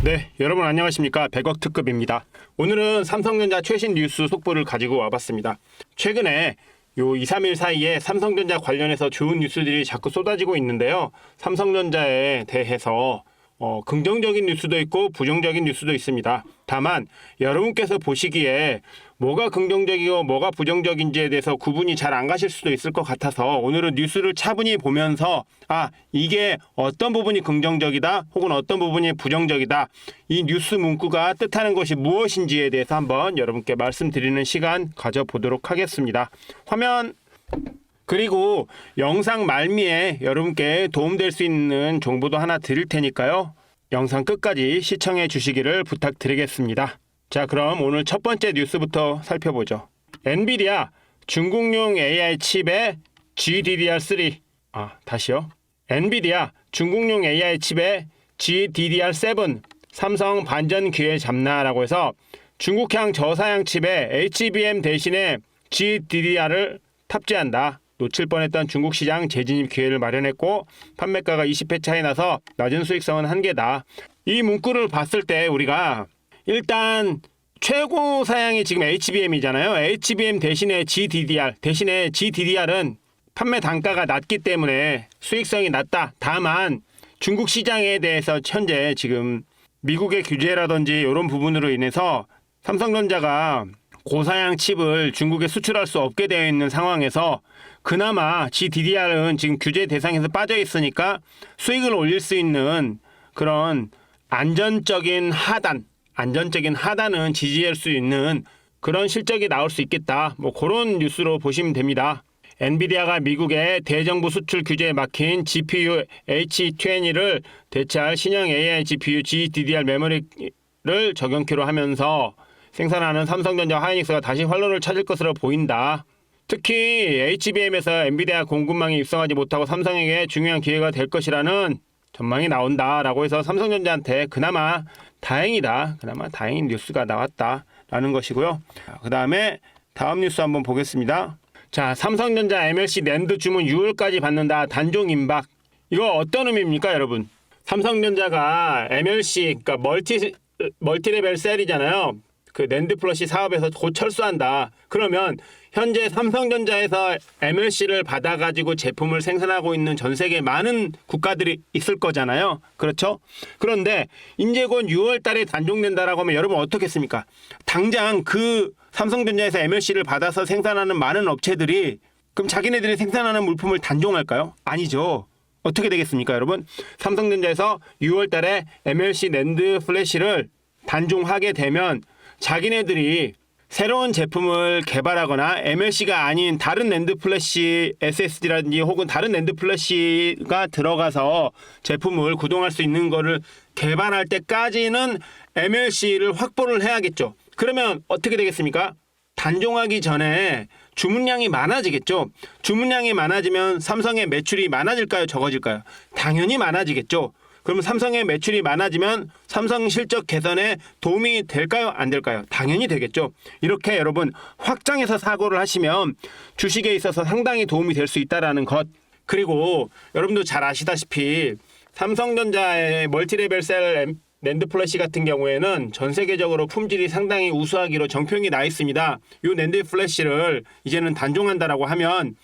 네, 여러분 안녕하십니까. 100억 특급입니다. 오늘은 삼성전자 최신 뉴스 속보를 가지고 와봤습니다. 최근에 요 2, 3일 사이에 삼성전자 관련해서 좋은 뉴스들이 자꾸 쏟아지고 있는데요. 삼성전자에 대해서 긍정적인 뉴스도 있고 부정적인 뉴스도 있습니다. 다만 여러분께서 보시기에 뭐가 긍정적이고 뭐가 부정적인지에 대해서 구분이 잘 안 가실 수도 있을 것 같아서 오늘은 뉴스를 차분히 보면서 이게 어떤 부분이 긍정적이다 혹은 어떤 부분이 부정적이다, 이 뉴스 문구가 뜻하는 것이 무엇인지에 대해서 한번 여러분께 말씀드리는 시간 가져보도록 하겠습니다. 화면, 그리고 영상 말미에 여러분께 도움될 수 있는 정보도 하나 드릴 테니까요. 영상 끝까지 시청해 주시기를 부탁드리겠습니다. 자, 그럼 오늘 첫 번째 뉴스부터 살펴보죠. 엔비디아 중국용 AI 칩에 GDDR3 다시요. 엔비디아 중국용 AI 칩에 GDDR7 삼성 반전 기회 잡나라고 해서 중국향 저사양 칩에 HBM 대신에 GDDR을 탑재한다. 놓칠 뻔했던 중국 시장 재진입 기회를 마련했고 판매가가 20배 차이 나서 낮은 수익성은 한계다. 이 문구를 봤을 때 우리가 일단 최고 사양이 지금 HBM이잖아요. HBM 대신에 GDDR은 판매 단가가 낮기 때문에 수익성이 낮다. 다만 중국 시장에 대해서 현재 지금 미국의 규제라든지 이런 부분으로 인해서 삼성전자가 고사양 칩을 중국에 수출할 수 없게 되어 있는 상황에서 그나마 GDDR은 지금 규제 대상에서 빠져 있으니까 수익을 올릴 수 있는 그런 안전적인 하단은 지지할 수 있는 그런 실적이 나올 수 있겠다. 그런 뉴스로 보시면 됩니다. 엔비디아가 미국의 대정부 수출 규제에 막힌 GPU H20를 대체할 신형 AI GPU GDDR 메모리를 적용키로 하면서 생산하는 삼성전자 하이닉스가 다시 활로를 찾을 것으로 보인다. 특히 HBM에서 엔비디아 공급망이 입성하지 못하고 삼성에게 중요한 기회가 될 것이라는 전망이 나온다라고 해서 삼성전자한테 그나마 다행인 뉴스가 나왔다라는 것이고요. 그 다음에 다음 뉴스 한번 보겠습니다. 자, 삼성전자 MLC 낸드 주문 6월까지 받는다. 단종 임박. 이거 어떤 의미입니까, 여러분? 삼성전자가 MLC, 그러니까 멀티레벨 셀이잖아요. 그 낸드 플러시 사업에서 곧 철수한다. 그러면 현재 삼성전자에서 MLC를 받아가지고 제품을 생산하고 있는 전 세계 많은 국가들이 있을 거잖아요. 그렇죠? 그런데 이제 곧 6월 달에 단종된다라고 하면 여러분 어떻겠습니까? 당장 그 삼성전자에서 MLC를 받아서 생산하는 많은 업체들이 그럼 자기네들이 생산하는 물품을 단종할까요? 아니죠. 어떻게 되겠습니까, 여러분? 삼성전자에서 6월 달에 MLC 낸드 플래시를 단종하게 되면 자기네들이 새로운 제품을 개발하거나 MLC가 아닌 다른 낸드 플래시 SSD라든지 혹은 다른 낸드 플래시가 들어가서 제품을 구동할 수 있는 거를 개발할 때까지는 MLC를 확보를 해야겠죠. 그러면 어떻게 되겠습니까? 단종하기 전에 주문량이 많아지겠죠. 주문량이 많아지면 삼성의 매출이 많아질까요? 적어질까요? 당연히 많아지겠죠. 그러면 삼성의 매출이 많아지면 삼성 실적 개선에 도움이 될까요? 안 될까요? 당연히 되겠죠. 이렇게 여러분 확장해서 사고를 하시면 주식에 있어서 상당히 도움이 될 수 있다는 것. 그리고 여러분도 잘 아시다시피 삼성전자의 멀티레벨 셀 낸드 플래시 같은 경우에는 전 세계적으로 품질이 상당히 우수하기로 정평이 나 있습니다. 이 낸드 플래시를 이제는 단종한다라고 하면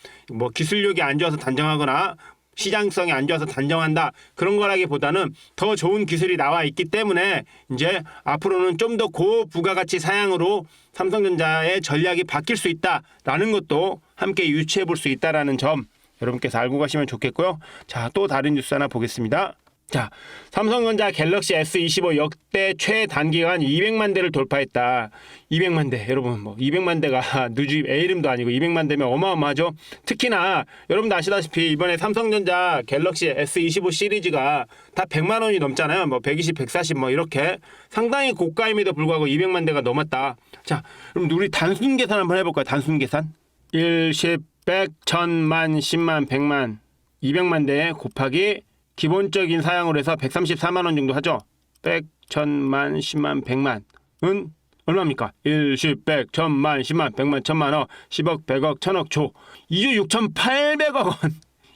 기술력이 안 좋아서 단종하거나 시장성이 안 좋아서 단정한다, 그런 거라기보다는 더 좋은 기술이 나와 있기 때문에 이제 앞으로는 좀 더 고부가가치 사양으로 삼성전자의 전략이 바뀔 수 있다라는 것도 함께 유추해 볼 수 있다라는 점 여러분께서 알고 가시면 좋겠고요. 자, 또 다른 뉴스 하나 보겠습니다. 자, 삼성전자 갤럭시 S25 역대 최단기간 200만 대를 돌파했다. 200만 대. 여러분 200만 대가 누집 애 이름도 아니고 200만 대면 어마어마하죠. 특히나 여러분도 아시다시피 이번에 삼성전자 갤럭시 S25 시리즈가 다 100만 원이 넘잖아요. 120, 140 이렇게 상당히 고가임에도 불구하고 200만 대가 넘었다. 자, 그럼 우리 단순 계산 한번 해볼까요? 단순 계산. 1, 10, 100, 1000만, 10만, 100만, 200만 대 곱하기 기본적인 사양으로 해서 134만 원 정도 하죠. 100, 1000만, 10만, 100만은 얼마입니까? 1, 10, 100, 1000만, 10만, 100만, 1000만억, 10억, 100억, 1000억, 조. 2조 6,800억 원.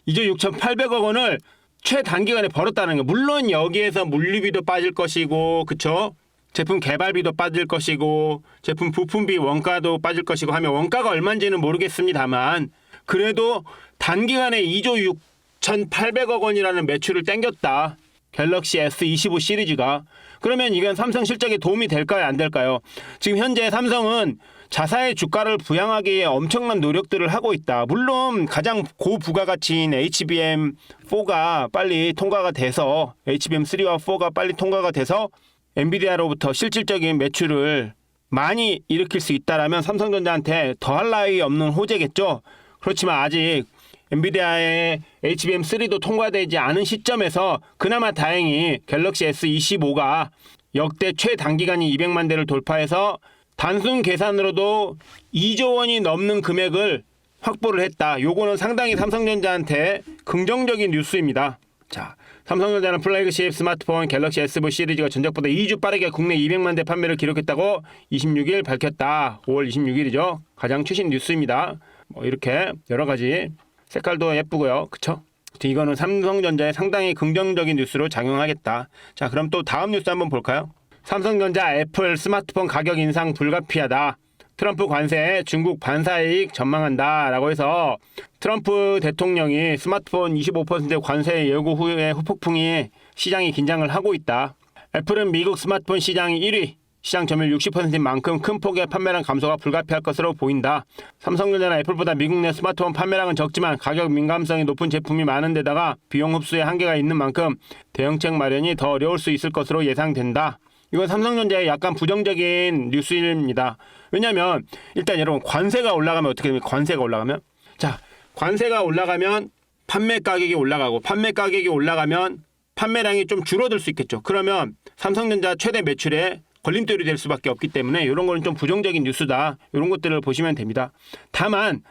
2조 6,800억 원을 최단기간에 벌었다는 거. 물론 여기에서 물류비도 빠질 것이고, 그쵸? 제품 개발비도 빠질 것이고, 제품 부품비 원가도 빠질 것이고 하면 원가가 얼마인지는 모르겠습니다만, 그래도 단기간에 2조 6,800억 원이라는 매출을 땡겼다. 갤럭시 S25 시리즈가. 그러면 이건 삼성 실적에 도움이 될까요? 안 될까요? 지금 현재 삼성은 자사의 주가를 부양하기 위해 엄청난 노력들을 하고 있다. 물론 가장 고부가가치인 HBM4가 빨리 통과가 돼서 HBM3와 4가 빨리 통과가 돼서 엔비디아로부터 실질적인 매출을 많이 일으킬 수 있다라면 삼성전자한테 더할 나위 없는 호재겠죠. 그렇지만 아직 엔비디아의 HBM3도 통과되지 않은 시점에서 그나마 다행히 갤럭시 S25가 역대 최단기간인 200만 대를 돌파해서 단순 계산으로도 2조 원이 넘는 금액을 확보를 했다. 요거는 상당히 삼성전자한테 긍정적인 뉴스입니다. 자, 삼성전자는 플래그십 스마트폰 갤럭시 S4 시리즈가 전작보다 2주 빠르게 국내 200만 대 판매를 기록했다고 26일 밝혔다. 5월 26일이죠. 가장 최신 뉴스입니다. 뭐 이렇게 여러 가지 색깔도 예쁘고요. 그쵸? 이거는 삼성전자에 상당히 긍정적인 뉴스로 작용하겠다. 자, 그럼 또 다음 뉴스 한번 볼까요? 삼성전자 애플 스마트폰 가격 인상 불가피하다. 트럼프 관세에 중국 반사이익 전망한다 라고 해서 트럼프 대통령이 스마트폰 25% 관세 예고 후에 후폭풍이 시장이 긴장을 하고 있다. 애플은 미국 스마트폰 시장 1위, 시장 점유율 60%인 만큼 큰 폭의 판매량 감소가 불가피할 것으로 보인다. 삼성전자나 애플보다 미국 내 스마트폰 판매량은 적지만 가격 민감성이 높은 제품이 많은 데다가 비용 흡수에 한계가 있는 만큼 대응책 마련이 더 어려울 수 있을 것으로 예상된다. 이건 삼성전자의 약간 부정적인 뉴스입니다. 왜냐하면 일단 여러분 관세가 올라가면 어떻게 됩니까? 관세가 올라가면 자, 관세가 올라가면 판매 가격이 올라가고 판매 가격이 올라가면 판매량이 좀 줄어들 수 있겠죠. 그러면 삼성전자 최대 매출에 걸림돌이 될 수밖에 없기 때문에 이런 거는 좀 부정적인 뉴스다. 이런 것들을 보시면 됩니다. 다만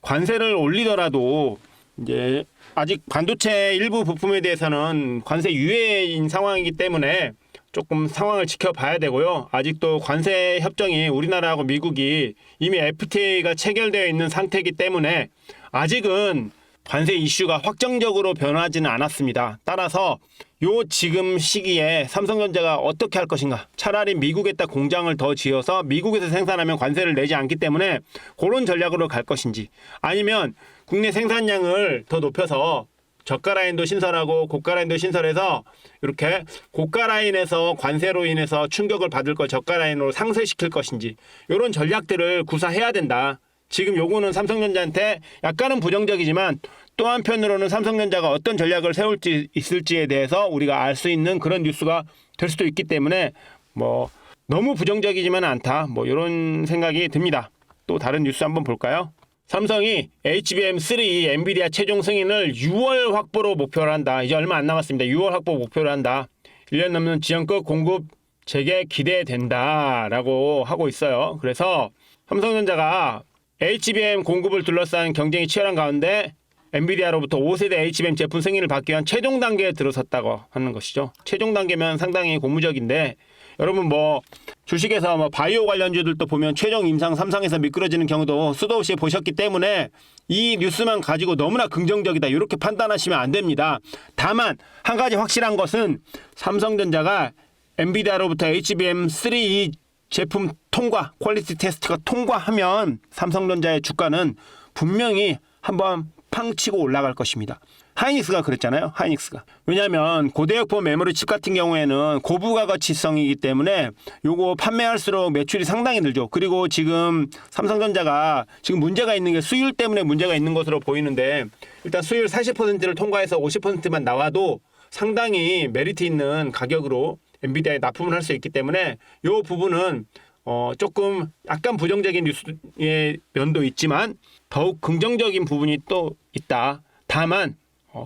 관세를 올리더라도 이제 아직 반도체 일부 부품에 대해서는 관세 유예인 상황이기 때문에 조금 상황을 지켜봐야 되고요. 아직도 관세 협정이 우리나라하고 미국이 이미 FTA가 체결되어 있는 상태이기 때문에 아직은 관세 이슈가 확정적으로 변하지는 않았습니다. 따라서 요 지금 시기에 삼성전자가 어떻게 할 것인가. 차라리 미국에다 공장을 더 지어서 미국에서 생산하면 관세를 내지 않기 때문에 그런 전략으로 갈 것인지, 아니면 국내 생산량을 더 높여서 저가 라인도 신설하고 고가 라인도 신설해서 이렇게 고가 라인에서 관세로 인해서 충격을 받을 거 저가 라인으로 상쇄시킬 것인지, 이런 전략들을 구사해야 된다. 지금 요거는 삼성전자한테 약간은 부정적이지만 또 한편으로는 삼성전자가 어떤 전략을 세울지 있을지에 대해서 우리가 알 수 있는 그런 뉴스가 될 수도 있기 때문에 뭐 너무 부정적이지만 않다. 뭐 이런 생각이 듭니다. 또 다른 뉴스 한번 볼까요? 삼성이 HBM3 엔비디아 최종 승인을 6월 확보로 목표를 한다. 이제 얼마 안 남았습니다. 6월 확보 목표를 한다. 1년 넘는 지연급 공급 재개 기대된다라고 하고 있어요. 그래서 삼성전자가 HBM 공급을 둘러싼 경쟁이 치열한 가운데 엔비디아로부터 5세대 HBM 제품 승인을 받기 위한 최종 단계에 들어섰다고 하는 것이죠. 최종 단계면 상당히 고무적인데, 여러분 뭐 주식에서 뭐 바이오 관련주들도 보면 최종 임상 3상에서 미끄러지는 경우도 수도 없이 보셨기 때문에 이 뉴스만 가지고 너무나 긍정적이다 이렇게 판단하시면 안 됩니다. 다만 한 가지 확실한 것은 삼성전자가 엔비디아로부터 HBM3 제품 통과, 퀄리티 테스트가 통과하면 삼성전자의 주가는 분명히 한번 팡 치고 올라갈 것입니다. 하이닉스가 그랬잖아요. 하이닉스가. 왜냐하면 고대역폭 메모리 칩 같은 경우에는 고부가가치성이기 때문에 요거 판매할수록 매출이 상당히 늘죠. 그리고 지금 삼성전자가 지금 문제가 있는 게 수율 때문에 문제가 있는 것으로 보이는데, 일단 수율 40%를 통과해서 50%만 나와도 상당히 메리트 있는 가격으로 엔비디아에 납품을 할 수 있기 때문에 요 부분은 조금 약간 부정적인 뉴스의 면도 있지만 더욱 긍정적인 부분이 또 있다. 다만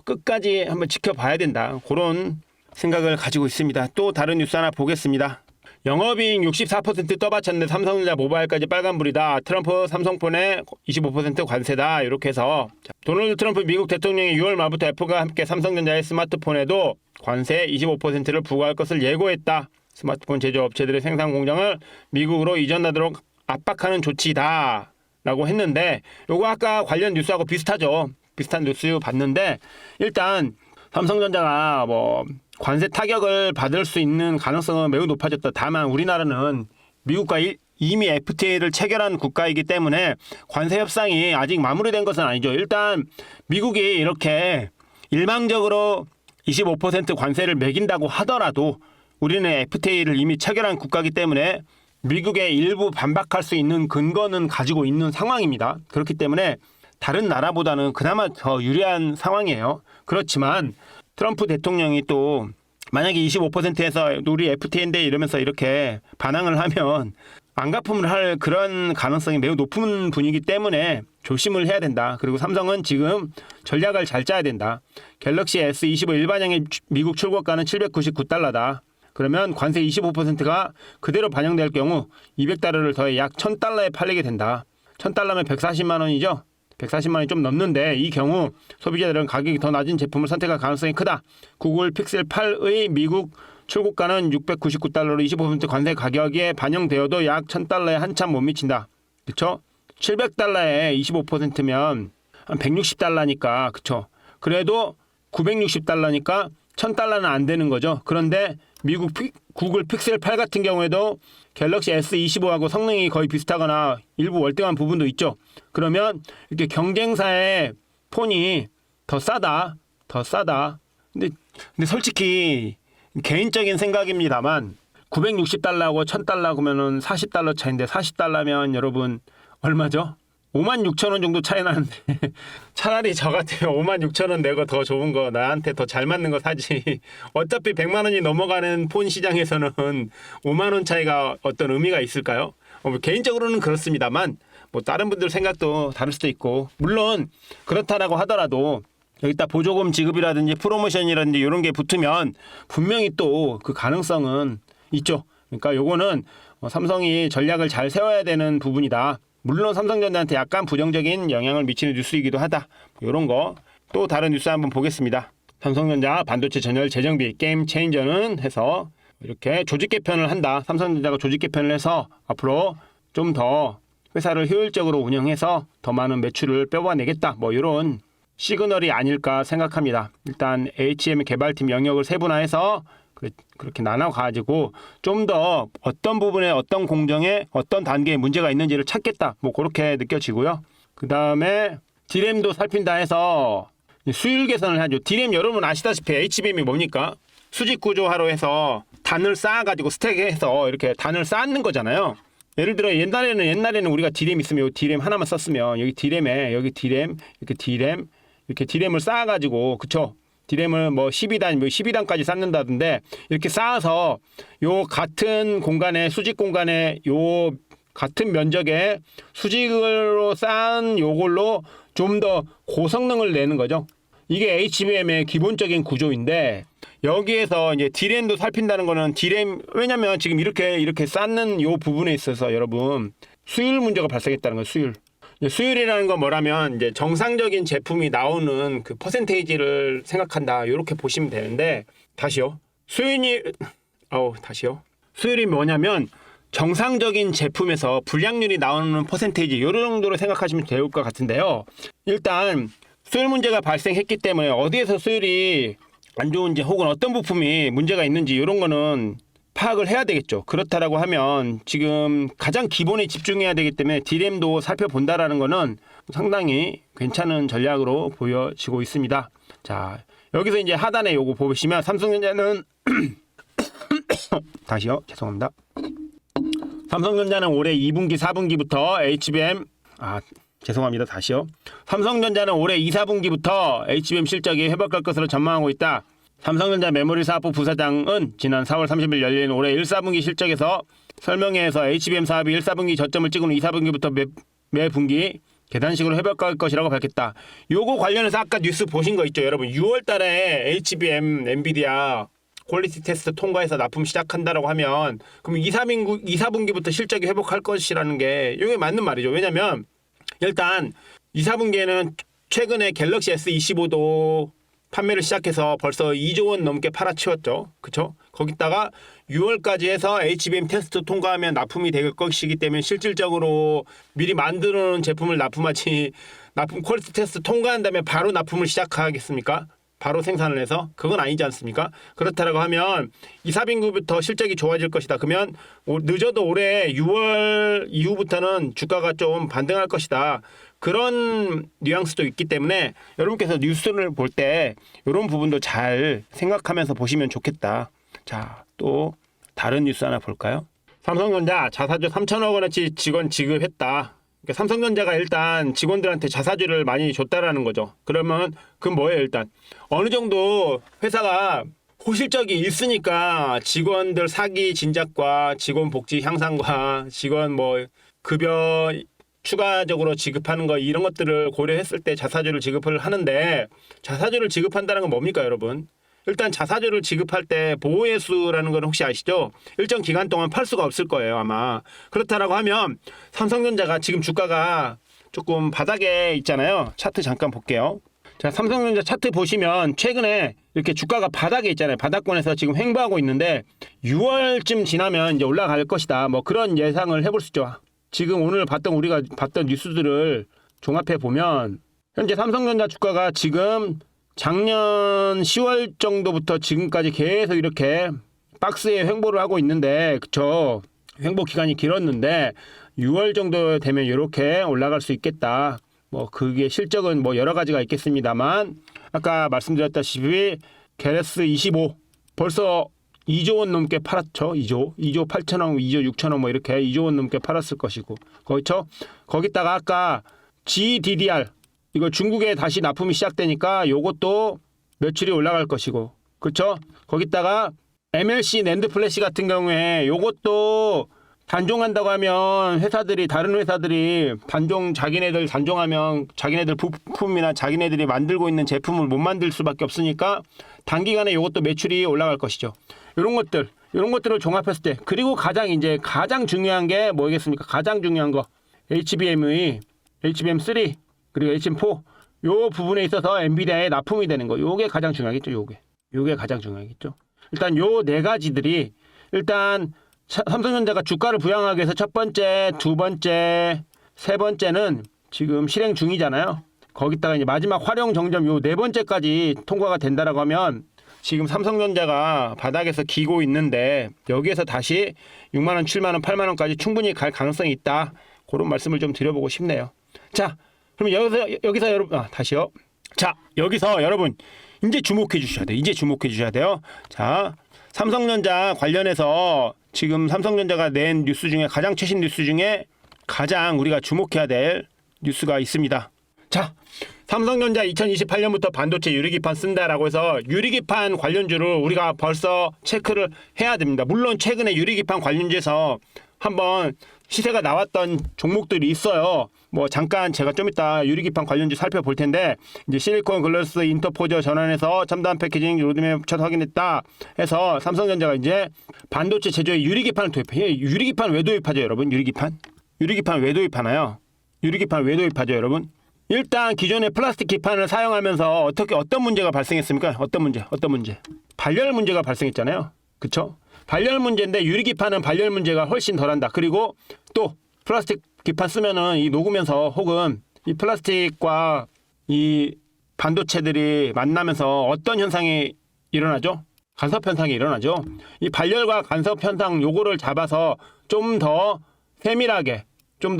끝까지 한번 지켜봐야 된다. 그런 생각을 가지고 있습니다. 또 다른 뉴스 하나 보겠습니다. 영업이익 64% 떠받쳤는데 삼성전자 모바일까지 빨간불이다. 트럼프 삼성폰에 25% 관세다. 이렇게 해서 도널드 트럼프 미국 대통령이 6월 말부터 애플과 함께 삼성전자의 스마트폰에도 관세 25%를 부과할 것을 예고했다. 스마트폰 제조업체들의 생산 공장을 미국으로 이전하도록 압박하는 조치다 라고 했는데, 요거 아까 관련 뉴스하고 비슷하죠. 비슷한 뉴스 봤는데, 일단 삼성전자가 뭐 관세 타격을 받을 수 있는 가능성은 매우 높아졌다. 다만 우리나라는 미국과 이미 FTA를 체결한 국가이기 때문에 관세 협상이 아직 마무리된 것은 아니죠. 일단 미국이 이렇게 일방적으로 25% 관세를 매긴다고 하더라도 우리는 FTA를 이미 체결한 국가이기 때문에 미국의 일부 반박할 수 있는 근거는 가지고 있는 상황입니다. 그렇기 때문에 다른 나라보다는 그나마 더 유리한 상황이에요. 그렇지만 트럼프 대통령이 또 만약에 25%에서 우리 FTA인데 이러면서 이렇게 반항을 하면 안가품을 할 그런 가능성이 매우 높은 분이기 때문에 조심을 해야 된다. 그리고 삼성은 지금 전략을 잘 짜야 된다. 갤럭시 S25 일반형의 미국 출고가는 $799다. 그러면 관세 25%가 그대로 반영될 경우 200달러를 더해 약 $1,000에 팔리게 된다. $1,000면 140만 원이죠. 140만 원이 좀 넘는데 이 경우 소비자들은 가격이 더 낮은 제품을 선택할 가능성이 크다. 구글 픽셀 8의 미국 출고가는 $699로 25% 관세 가격에 반영되어도 약 $1,000에 한참 못 미친다. 그렇죠? $700에 25%면 한 $160니까 그렇죠? 그래도 $960니까 $1,000는 안 되는 거죠. 그런데 미국 구글 픽셀 8 같은 경우에도 갤럭시 S25하고 성능이 거의 비슷하거나 일부 월등한 부분도 있죠. 그러면 이렇게 경쟁사의 폰이 더 싸다. 근데 솔직히 개인적인 생각입니다만 $960하고 $1,000 그러면은 $40 차인데 $40면 여러분 얼마죠? 56,000원 정도 차이 나는데 차라리 저 같아요. 56,000원 내고 더 좋은 거 나한테 더 잘 맞는 거 사지. 어차피 100만 원이 넘어가는 폰 시장에서는 5만 원 차이가 어떤 의미가 있을까요? 개인적으로는 그렇습니다만 뭐 다른 분들 생각도 다를 수도 있고 물론 그렇다라고 하더라도 여기다 보조금 지급이라든지 프로모션이라든지 이런 게 붙으면 분명히 또 그 가능성은 있죠. 그러니까 요거는 삼성이 전략을 잘 세워야 되는 부분이다. 물론 삼성전자한테 약간 부정적인 영향을 미치는 뉴스이기도 하다. 이런 거 또 다른 뉴스 한번 보겠습니다. 삼성전자 반도체 전열 재정비 게임 체인저는 해서 이렇게 조직 개편을 한다. 삼성전자가 조직 개편을 해서 앞으로 좀 더 회사를 효율적으로 운영해서 더 많은 매출을 뽑아내겠다. 뭐 이런 시그널이 아닐까 생각합니다. 일단 HM 개발팀 영역을 세분화해서 그렇게 나눠가지고 좀 더 어떤 부분에 어떤 공정에 어떤 단계에 문제가 있는지를 찾겠다. 뭐 그렇게 느껴지고요. 그 다음에 D램도 살핀다 해서 수율 개선을 하죠. D램 여러분 아시다시피 HBM이 뭡니까? 수직 구조화로 해서 단을 쌓아가지고 스택해서 이렇게 단을 쌓는 거잖아요. 예를 들어 옛날에는 우리가 D램 있으면 이 D램 하나만 썼으면 여기 D램에 여기 D램 이렇게 D램을 쌓아가지고 그쵸? D램을 뭐 12단, 12단까지 쌓는다던데 이렇게 쌓아서 요 같은 공간에 수직 공간에 요 같은 면적에 수직으로 쌓은 요걸로 좀 더 고성능을 내는 거죠. 이게 HBM의 기본적인 구조인데 여기에서 이제 D램도 살핀다는 거는 D램 왜냐면 지금 이렇게 쌓는 요 부분에 있어서 여러분 수율 문제가 발생했다는 거예요. 수율이라는 건 뭐라면 이제 정상적인 제품이 나오는 그 퍼센테이지를 생각한다. 이렇게 보시면 되는데 다시요. 수율이 뭐냐면 정상적인 제품에서 불량률이 나오는 퍼센테이지 이런 정도로 생각하시면 될 것 같은데요. 일단 수율 문제가 발생했기 때문에 어디에서 수율이 안 좋은지 혹은 어떤 부품이 문제가 있는지 이런 거는 파악을 해야 되겠죠. 그렇다라고 하면 지금 가장 기본에 집중해야 되기 때문에 D램도 살펴본다라는 거는 상당히 괜찮은 전략으로 보여지고 있습니다. 자, 여기서 이제 하단에 요거 보시면 삼성전자는 다시요. 죄송합니다. 삼성전자는 올해 2분기, 4분기부터 HBM 죄송합니다. 다시요. 삼성전자는 올해 2, 4분기부터 HBM 실적이 회복할 것으로 전망하고 있다. 삼성전자 메모리 사업부 부사장은 지난 4월 30일 열린 올해 1, 4분기 실적에서 설명회에서 HBM 사업이 1, 4분기 저점을 찍은 후 2, 4분기부터 매 분기 계단식으로 회복할 것이라고 밝혔다. 요거 관련해서 아까 뉴스 보신 거 있죠, 여러분. 6월 달에 HBM 엔비디아 퀄리티 테스트 통과해서 납품 시작한다라고 하면 그럼 2, 4분기부터 실적이 회복할 것이라는 게 이게 맞는 말이죠. 왜냐면 일단 2, 4분기에는 최근에 갤럭시 S25도 판매를 시작해서 벌써 2조 원 넘게 팔아치웠죠. 그쵸? 거기다가 6월까지 해서 HBM 테스트 통과하면 납품이 될 것이기 때문에 실질적으로 미리 만들어 놓은 제품을 납품 퀄리티 테스트 통과한 다음에 바로 납품을 시작하겠습니까? 바로 생산을 해서 그건 아니지 않습니까? 그렇다라고 하면 이사빙구부터 실적이 좋아질 것이다. 그러면 늦어도 올해 6월 이후부터는 주가가 좀 반등할 것이다. 그런 뉘앙스도 있기 때문에 여러분께서 뉴스를 볼 때 이런 부분도 잘 생각하면서 보시면 좋겠다. 자, 또 다른 뉴스 하나 볼까요? 삼성전자 자사주 3천억 원어치 직원 지급했다. 그러니까 삼성전자가 일단 직원들한테 자사주를 많이 줬다라는 거죠. 그러면 그건 뭐예요? 일단 어느 정도 회사가 호실적이 있으니까 직원들 사기 진작과 직원 복지 향상과 직원 뭐 급여 추가적으로 지급하는 거 이런 것들을 고려했을 때 자사주를 지급을 하는데 자사주를 지급한다는 건 뭡니까 여러분? 일단 자사주를 지급할 때 보호예수라는 건 혹시 아시죠? 일정 기간 동안 팔 수가 없을 거예요 아마. 그렇다라고 하면 삼성전자가 지금 주가가 조금 바닥에 있잖아요. 차트 잠깐 볼게요. 자, 삼성전자 차트 보시면 최근에 이렇게 주가가 바닥에 있잖아요. 바닥권에서 지금 횡보하고 있는데 6월쯤 지나면 이제 올라갈 것이다. 뭐 그런 예상을 해볼 수 있죠. 지금 오늘 우리가 봤던 뉴스들을 종합해 보면 현재 삼성전자 주가가 지금 작년 10월 정도부터 지금까지 계속 이렇게 박스에 횡보를 하고 있는데 그쵸? 횡보 기간이 길었는데 6월 정도 되면 이렇게 올라갈 수 있겠다. 뭐 그게 실적은 뭐 여러 가지가 있겠습니다만 아까 말씀드렸다시피 게레스 25 벌써 2조 원 넘게 팔았죠. 2조 8천억, 2조 6천억 뭐 이렇게 2조 원 넘게 팔았을 것이고 그렇죠. 거기다가 아까 GDDR 이거 중국에 다시 납품이 시작되니까 요것도 매출이 올라갈 것이고 그렇죠. 거기다가 MLC 낸드 플래시 같은 경우에 요것도 단종한다고 하면 다른 회사들이 자기네들 단종하면 자기네들 부품이나 자기네들이 만들고 있는 제품을 못 만들 수밖에 없으니까 단기간에 요것도 매출이 올라갈 것이죠. 이런 것들을 종합했을 때 그리고 가장 중요한 게 뭐겠습니까? 가장 중요한 거 HBM3 그리고 HBM4 요 부분에 있어서 엔비디아에 납품이 되는 거 요게 가장 중요하겠죠. 요게 가장 중요하겠죠. 일단 요 네 가지들이 일단 삼성전자가 주가를 부양하기 위해서 첫 번째, 두 번째, 세 번째는 지금 실행 중이잖아요. 거기다가 이제 마지막 활용 정점 요 네 번째까지 통과가 된다라고 하면 지금 삼성전자가 바닥에서 기고 있는데 여기에서 다시 6만 원, 7만 원, 8만 원까지 충분히 갈 가능성이 있다. 그런 말씀을 좀 드려보고 싶네요. 자, 그럼 여기서 여러분 다시요. 자, 여기서 여러분 이제 주목해 주셔야 돼요. 자, 삼성전자 관련해서 지금 삼성전자가 낸 뉴스 중에 가장 최신 뉴스 중에 가장 우리가 주목해야 될 뉴스가 있습니다. 자, 삼성전자 2028년부터 반도체 유리기판 쓴다라고 해서 유리기판 관련주를 우리가 벌써 체크를 해야 됩니다. 물론 최근에 유리기판 관련주에서 한번 시세가 나왔던 종목들이 있어요. 뭐 잠깐 제가 좀 이따 유리기판 관련주 살펴볼 텐데 이제 실리콘 글라스 인터포저 전환해서 첨단 패키징 로드맵 첫 확인했다 해서 삼성전자가 이제 반도체 제조에 유리기판을 도입해. 유리기판 왜 도입하죠, 여러분? 유리기판 왜 도입하나요? 유리기판 왜 도입하죠, 여러분? 일단 기존의 플라스틱 기판을 사용하면서 어떤 문제가 발생했습니까? 어떤 문제? 발열 문제가 발생했잖아요. 그쵸? 발열 문제인데 유리기판은 발열 문제가 훨씬 덜한다. 그리고 또 플라스틱 기판 쓰면은 이 녹으면서 혹은 이 플라스틱과 이 반도체들이 만나면서 어떤 현상이 일어나죠? 간섭 현상이 일어나죠. 이 발열과 간섭 현상 요거를 잡아서 좀 더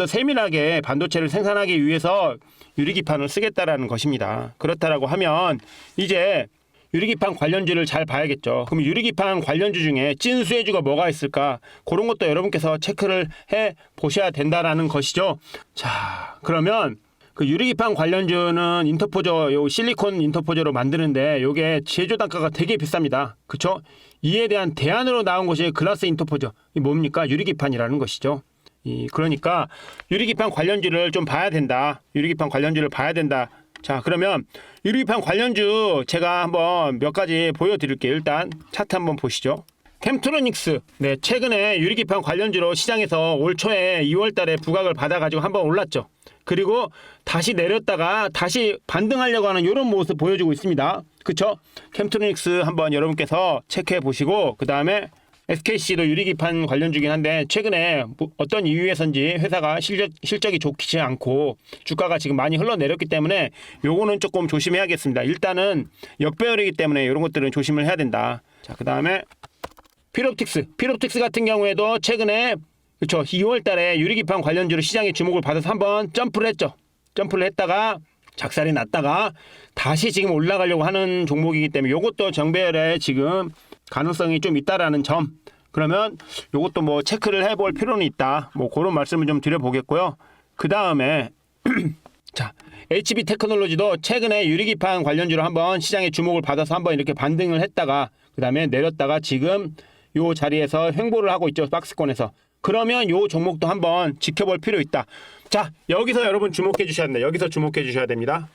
세밀하게 반도체를 생산하기 위해서 유리기판을 쓰겠다라는 것입니다. 그렇다라고 하면 이제 유리기판 관련주를 잘 봐야겠죠. 그럼 유리기판 관련주 중에 찐수혜주가 뭐가 있을까? 그런 것도 여러분께서 체크를 해 보셔야 된다라는 것이죠. 자, 그러면 그 유리기판 관련주는 인터포저, 요 실리콘 인터포저로 만드는데 요게 제조 단가가 되게 비쌉니다. 그쵸? 이에 대한 대안으로 나온 것이 글라스 인터포저. 이 뭡니까? 유리기판이라는 것이죠. 그러니까 유리기판 관련주를 좀 봐야 된다. 유리기판 관련주를 봐야 된다. 자, 그러면 유리기판 관련주 제가 한번 몇 가지 보여드릴게요. 일단 차트 한번 보시죠. 캠트로닉스, 네, 최근에 유리기판 관련주로 시장에서 올 초에 2월 달에 부각을 받아가지고 한번 올랐죠. 그리고 다시 내렸다가 다시 반등하려고 하는 이런 모습 보여주고 있습니다. 그쵸? 캠트로닉스 한번 여러분께서 체크해 보시고 그 다음에 SKC도 유리기판 관련주긴 한데 최근에 뭐 어떤 이유에선지 회사가 실적이 좋지 않고 주가가 지금 많이 흘러내렸기 때문에 요거는 조금 조심해야겠습니다. 일단은 역배열이기 때문에 이런 것들은 조심을 해야 된다. 자, 그다음에 필옵틱스 같은 경우에도 최근에 그렇죠. 2월 달에 유리기판 관련주로 시장의 주목을 받아서 한번 점프를 했죠. 점프를 했다가 작살이 났다가 다시 지금 올라가려고 하는 종목이기 때문에 이것도 정배열에 지금 가능성이 좀 있다라는 점. 그러면 이것도 뭐 체크를 해볼 필요는 있다. 뭐 그런 말씀을 좀 드려보겠고요. 그 다음에 자, HB 테크놀로지도 최근에 유리기판 관련주로 한번 시장의 주목을 받아서 한번 이렇게 반등을 했다가 그 다음에 내렸다가 지금 요 자리에서 횡보를 하고 있죠. 박스권에서. 그러면 요 종목도 한번 지켜볼 필요 있다. 자, 여기서 여러분 주목해 주셔야 됩니다. 여기서 주목해 주셔야 됩니다.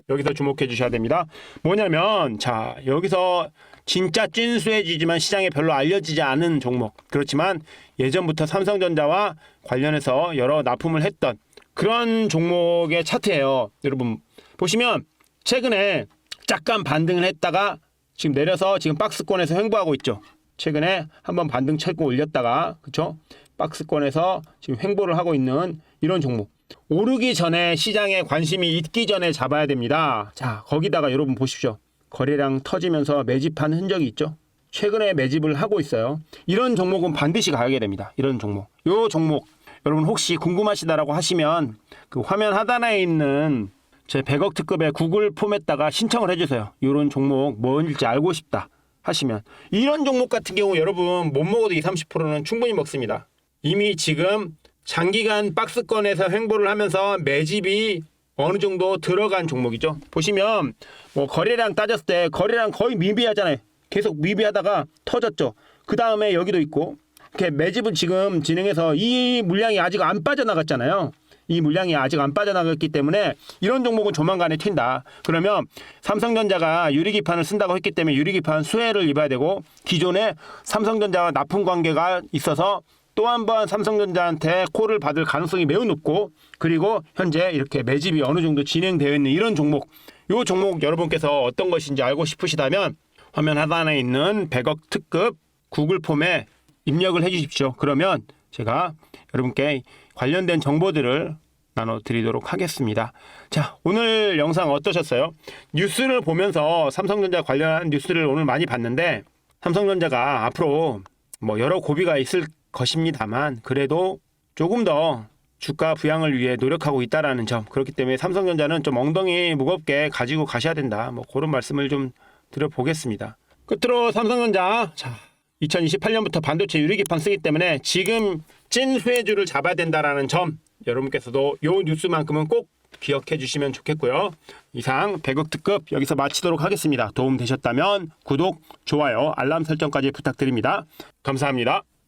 여기서 주목해 주셔야 됩니다. 뭐냐면 자, 여기서 진짜 찐수혜지지만 시장에 별로 알려지지 않은 종목. 그렇지만 예전부터 삼성전자와 관련해서 여러 납품을 했던 그런 종목의 차트예요. 여러분 보시면 최근에 잠깐 반등을 했다가 지금 내려서 지금 박스권에서 횡보하고 있죠. 최근에 한번 반등 쳐고 올렸다가 그렇죠? 박스권에서 지금 횡보를 하고 있는 이런 종목. 오르기 전에 시장에 관심이 있기 전에 잡아야 됩니다. 자, 거기다가 여러분 보십시오. 거래량 터지면서 매집한 흔적이 있죠. 최근에 매집을 하고 있어요. 이런 종목은 반드시 가게 됩니다. 이런 종목. 요 종목 여러분 혹시 궁금하시다라고 하시면 그 화면 하단에 있는 제 100억 특급의 구글 폼에다가 신청을 해주세요. 이런 종목 뭔지 알고 싶다 하시면 이런 종목 같은 경우 여러분 못 먹어도 20, 30%는 충분히 먹습니다. 이미 지금 장기간 박스권에서 횡보를 하면서 매집이 어느 정도 들어간 종목이죠. 보시면 뭐 거래량 따졌을 때 거래량 거의 미비하잖아요. 계속 미비하다가 터졌죠. 그 다음에 여기도 있고 이렇게 매집을 지금 진행해서 이 물량이 아직 안 빠져나갔잖아요. 이 물량이 아직 안 빠져나갔기 때문에 이런 종목은 조만간에 튄다. 그러면 삼성전자가 유리기판을 쓴다고 했기 때문에 유리기판 수혜를 입어야 되고 기존에 삼성전자와 납품 관계가 있어서 또 한 번 삼성전자한테 콜을 받을 가능성이 매우 높고 그리고 현재 이렇게 매집이 어느 정도 진행되어 있는 이런 종목. 이 종목 여러분께서 어떤 것인지 알고 싶으시다면 화면 하단에 있는 100억 특급 구글 폼에 입력을 해 주십시오. 그러면 제가 여러분께 관련된 정보들을 나눠드리도록 하겠습니다. 자, 오늘 영상 어떠셨어요? 뉴스를 보면서 삼성전자 관련한 뉴스를 오늘 많이 봤는데 삼성전자가 앞으로 뭐 여러 고비가 있을 것입니다만 그래도 조금 더 주가 부양을 위해 노력하고 있다라는 점. 그렇기 때문에 삼성전자는 좀 엉덩이 무겁게 가지고 가셔야 된다. 뭐 그런 말씀을 좀 드려보겠습니다. 끝으로 삼성전자 2028년부터 반도체 유리기판 쓰기 때문에 지금 찐 수혜주를 잡아야 된다라는 점 여러분께서도 요 뉴스만큼은 꼭 기억해 주시면 좋겠고요. 이상 100억 특급 여기서 마치도록 하겠습니다. 도움 되셨다면 구독, 좋아요, 알람 설정까지 부탁드립니다. 감사합니다.